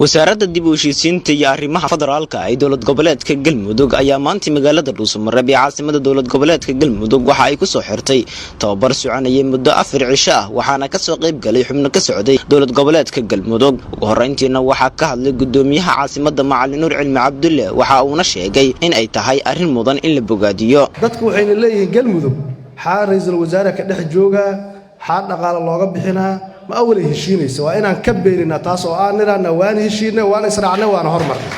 wasaaradda dib u heshiisiinta iyo arrimaha federaalka ee dowlad goboleedka Galmudug ayaa maanta magaalada Dhuusamareeb ee caasimada dowlad goboleedka Galmudug waxa ay ku soo xirtay tababar soconaya muddo 4 cisho ah waxaana ka soo qayb galay xubno ka socday dowlad goboleedka Galmudug ugu horeyntiina waxa ka hadlay gudoomiyaha caasimada Macalin Nuur Cilmi Cabdulle waxa uu na sheegay in ay tahay arrin mudan in la bogaadiyo dadku waxay leeyihiin Galmudug ra'iisul wasaaraha ka dhex jooga dhaqaale looga bixinaa ma awal heshiinayso waa inaan ka beerina taas oo aan niraana waan heshiinay waan israacnay waan hormarnay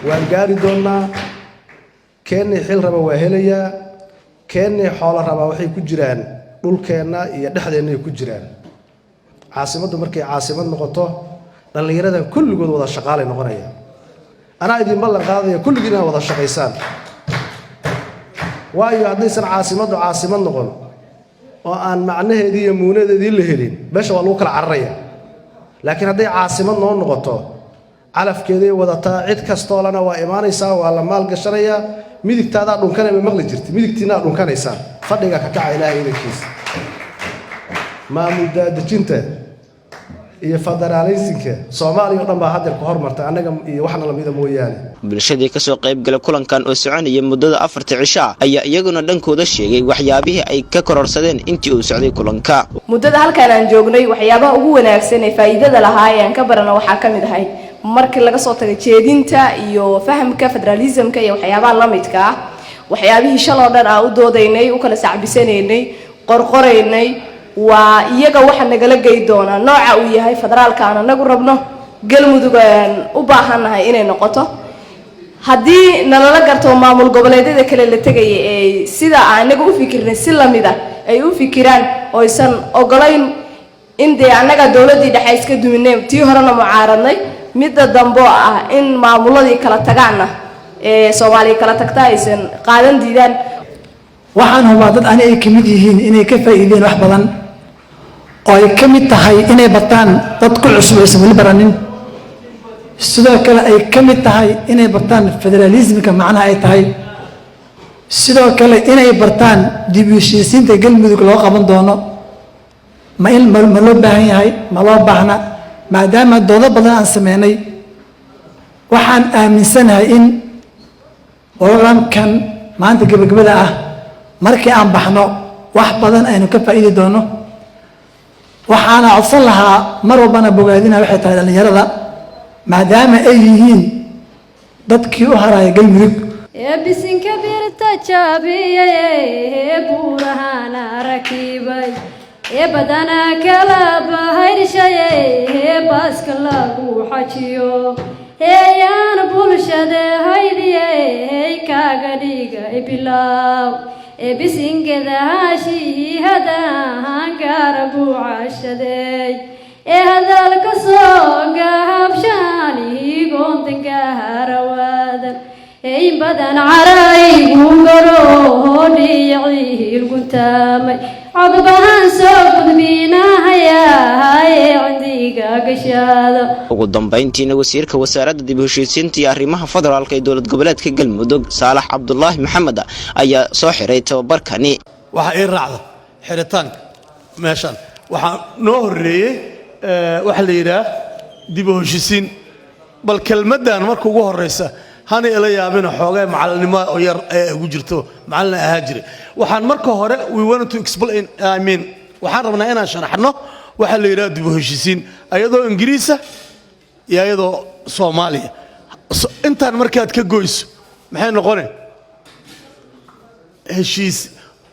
waan gaari doonaa keenay xil raba waa helaya keenay xoolo raba waxay ku jiraan dhulkeena iyo dhexdeena ku jiraan caasimadu markay caasimad noqoto dhalinyarada kulligood wada shaqaalay noqonaya ana idin ballan qaadaya kulligiina wada shaqaysaan waayo haddaysan caasimadu caasimad noqon oo aan macnaheedii iyo muunadeedii la helin meesha waa lagu kala cararaya laakiin hadday caasimad noo noqoto calafkeeday wadataa cid kastoo lana waa imaanaysaa waa la maal gashanaya midigtaada dhunkanay ma maqli jirtay midigtiina dhunkanaysaa fadhiga ka kaca ilaahay idankiisa maamul daadejinta iyo federaaleysiga Soomaaliya oo dhan baa hadda ku hormartay anaga iyo waxna la mida mooyaane bulshadii ka soo qayb galay kulankan oo soconaya muddada 4 cisho ayaa iyaguna dhankooda sheegay waxyaabihii ay ka kororsadeen intii uu socday kulanka muddada halkaan aan joognay waxyaabaha ugu wanaagsan ee faa'iidada lahaayeen ka barana waxa kamid ahay markii laga soo tagay jeedinta iyo fahamka federalismka iyo waxyaabaha la midka ah waxyaabihii shaloo dhan aan u doodaynay u kala sacbisaneynay qorqoreynay waa iyaga waxa nagala geey doona nooca uu yahay federaalka aan anagu rabno Galmudug u baahanahay inay noqoto hadii nalala garto maamul goboleedyada kale la tagay ee sida anagu u fikirnay si lamida ay u fikiraan oo aysan ogolayn in anaga dawladii dhexe iska duminay tii horena mucaaradnay midda dambo ah in maamuladii kala tagaana ee Soomaaliya kala tagta aysan qaadan diidaan waxaan hubaa dad ay kamid yihiin inay ka faa'iideen wax badan oo ay kamid tahay inay bartaan dad ku cusub ee wali baranin sidoo kale ay kamid tahay inay bartaan federalismka macnaha ay tahay sidoo kale inay bartaan dib u heshiisiinta Galmudug loo qaban doono ma loo baahan yahay ma loo baahna maadaama doodo badan aan sameynay waxaan aaminsanahay in walaalahan maanta gabagabada ah markii aan baxno wax badan aynu ka faa'iidi doono waxaana codsan lahaa mar walbana bogaadina waxay tahay dhalinyarada maadaama ay yihiin dadkii u haraya Galmudug bisinka birta jabiyay buurahana rakibay badana kala bahayrshay baaska lagu xajiyo yaan bulshada haydiyay kaaga dhigay bilaw bisingada hashii hadaan garabu cashaday hadalka soo gaabshani goontanka harawadan badan caraygu garo dhiyay guntaamay codbahan soo gudbinahaya cindiga gashada ugu dambeyntiina wasiirka wasaaradda dib u heshiisiinta iyo arrimaha federaalka ee dowlad goboleedka Galmudug Saalax Cabdullaahi Maxamed ayaa soo xiray tababarkani waxa ay raacdo xiritaanka meeshan waxa noo horeeyay waxa la yiraahdo dib u heshiisiin bal kelmadan marka ugu horeysa hana ila yaabina xoogay macalinimo oo yar ay ugu jirto macalin ahaa jiray waxaan marka hore we want to explain waxaan rabnaa inaan sharaxno waxa la yiraahdo dib u heshiisiin ayadoo Ingiriisa iyo ayadoo Soomaaliya intaan markaad ka goyso maxay noqonay heshiis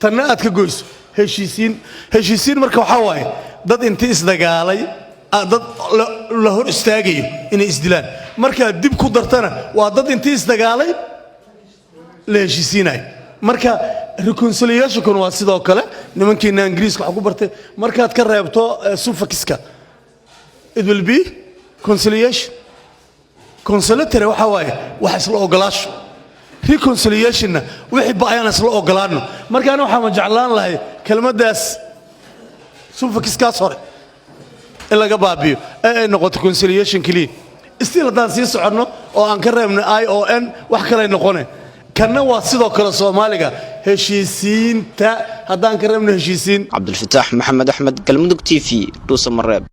tan aad ka goyso heshiisiin marka waxa waaye dad intii isdagaalay dad la hor istaagayo inay isdilaan marka dib ku dartana waa dad intii isdagaalay la heshiisiinay marka reconciliation waa sidoo kale nimankeena Ingiriiska waxa ku bartay markaad ka reebto suffixka it will be conciliation conciliatory waxa waaye wax isla ogolaasho reconciliation wixii baayana isla ogolaano marka ana waxa ma jeclaan lahay kelmadaas suffixkaas hore ilaga baabiyo ay noqoto conciliation kaliya still hadaan sii socono oo aan ka reebno ION wax kale noqonay kana waa sidoo kale Soomaaliga heshiisiinta hadaan ka reebno heshiisiin Cabdul Fataax Maxamed Axmed Galmudug TV Dhuusamareeb